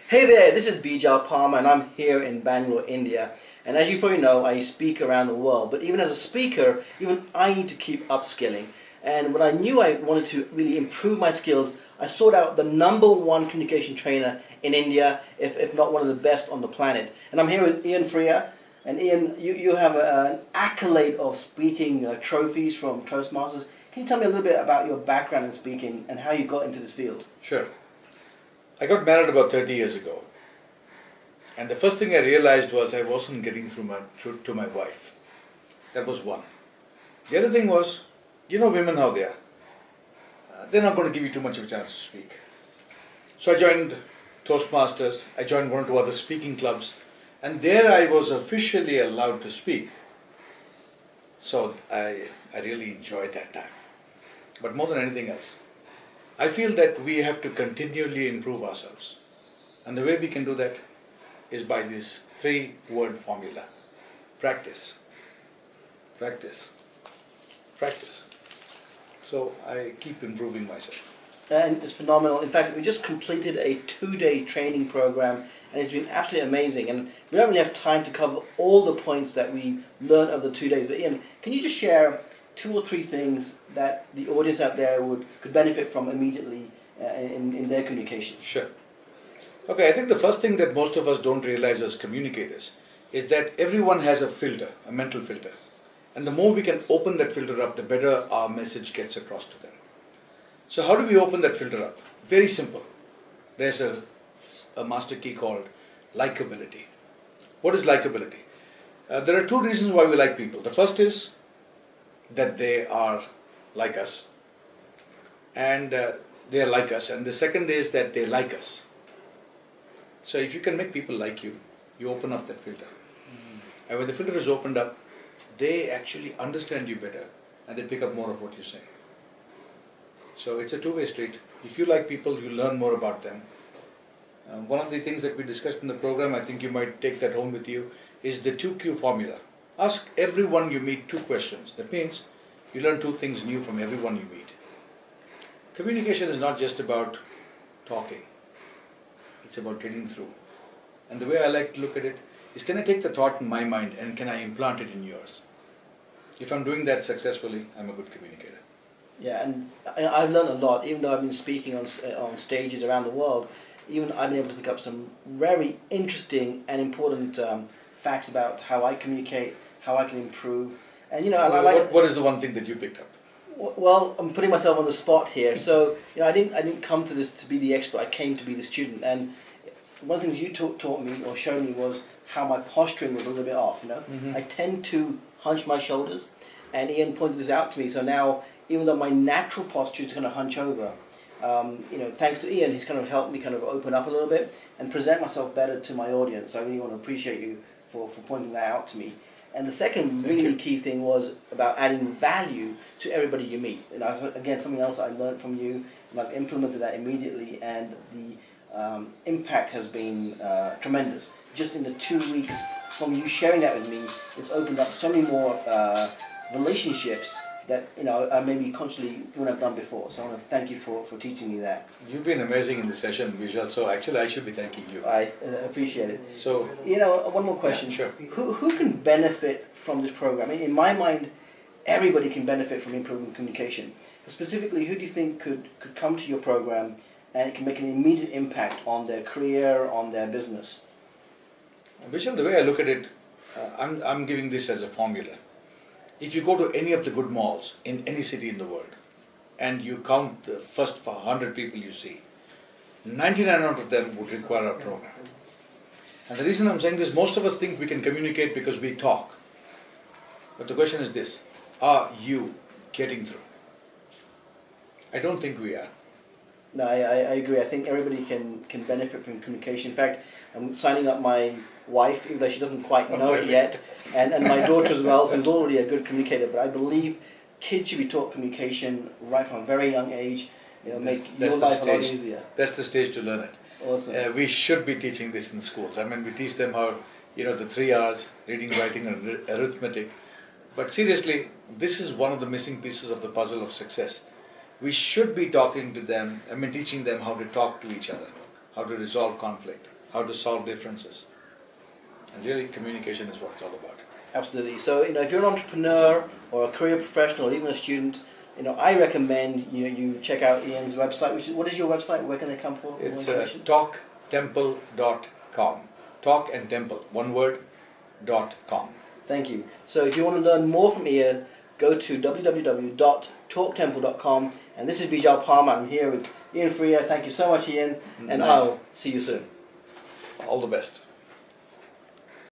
Hey there, this is Bijal Palmer and I'm here in Bangalore, India. And as you probably know, I speak around the world. But even as a speaker, even I need to keep upskilling. And when I knew I wanted to really improve my skills, I sought out the #1 communication trainer in India, if not one of the best on the planet. And I'm here with Ian Freer. And Ian, you have an accolade of speaking trophies from Toastmasters. Can you tell me a little bit about your background in speaking and how you got into this field? Sure. I got married about 30 years ago, and the first thing I realized was I wasn't getting through to my wife. That was one. The other thing was, you know women how they are. They're not going to give you too much of a chance to speak. So I joined Toastmasters, I joined one or two other speaking clubs, and there I was officially allowed to speak. So I really enjoyed that time. But more than anything else, I feel that we have to continually improve ourselves. And the way we can do that is by this 3-word formula. Practice. Practice. Practice. So I keep improving myself. And it's phenomenal. In fact, we just completed a 2-day training program and it's been absolutely amazing. And we don't really have time to cover all the points that we learned over the 2 days. But Ian, can you just share 2 or 3 things that the audience out there could benefit from immediately in their communication? Sure. Okay, I think the first thing that most of us don't realize as communicators is that everyone has a filter, a mental filter. And the more we can open that filter up, the better our message gets across to them. So how do we open that filter up? Very simple. There's a master key called likability. What is likability? There are 2 reasons why we like people. The first is that they are like us, and they are like us, and the second is that they like us. So if you can make people like you, you open up that filter. And when the filter is opened up, they actually understand you better and they pick up more of what you say. So it's a 2-way street. If you like people, you learn more about them. One of the things that we discussed in the program, I think you might take that home with you, is the 2Q formula. Ask everyone you meet 2 questions. That means you learn 2 things new from everyone you meet. Communication is not just about talking. It's about getting through. And the way I like to look at it is, can I take the thought in my mind and can I implant it in yours? If I'm doing that successfully, I'm a good communicator. Yeah, and I've learned a lot, even though I've been speaking on stages around the world. Even I've been able to pick up some very interesting and important facts about how I communicate, how I can improve. And what is the one thing that you picked up? Well, I'm putting myself on the spot here. So I didn't come to this to be the expert. I came to be the student. And one of the things you taught me or showed me was how my posturing was a little bit off. I tend to hunch my shoulders, and Ian pointed this out to me. So now, even though my natural posture is going to hunch over, thanks to Ian, he's kind of helped me kind of open up a little bit and present myself better to my audience. So I really want to appreciate you for pointing that out to me. And the second really key thing was about adding value to everybody you meet. And again, something else I learned from you, and I've implemented that immediately, and the impact has been tremendous. Just in the 2 weeks from you sharing that with me, it's opened up so many more relationships that I maybe consciously wouldn't have done before. So I want to thank you for teaching me that. You've been amazing in the session, Vijay. So actually, I should be thanking you. I appreciate it. So one more question. Yeah, sure. Who can benefit from this program? In my mind, everybody can benefit from improving communication. But specifically, who do you think could come to your program and it can make an immediate impact on their career, on their business? Vishal, the way I look at it, I'm giving this as a formula. If you go to any of the good malls in any city in the world and you count the first 100 people you see, 99 out of them would require our program. And the reason I'm saying this, most of us think we can communicate because we talk. But the question is this, are you getting through? I don't think we are. No, I agree. I think everybody can benefit from communication. In fact, I'm signing up my wife, even though she doesn't quite know it yet, and my daughter as well, who's already a good communicator. But I believe kids should be taught communication right from a very young age. Make your life a lot easier. That's the stage to learn it. Awesome. We should be teaching this in schools. I mean, we teach them how, the 3 R's, reading, writing, and arithmetic. But seriously, this is one of the missing pieces of the puzzle of success. We should be talking to them, teaching them how to talk to each other, how to resolve conflict. how to solve differences. And really, communication is what it's all about. Absolutely. So, if you're an entrepreneur or a career professional or even a student, I recommend you check out Ian's website. What is your website? Where can they come for more It's information? talktemple.com. Talk and temple, one word, .com. Thank you. So if you want to learn more from Ian, go to www.talktemple.com. And this is Bijal Palmer. I'm here with Ian Freer. Thank you so much, Ian. And Nice. I'll see you soon. All the best.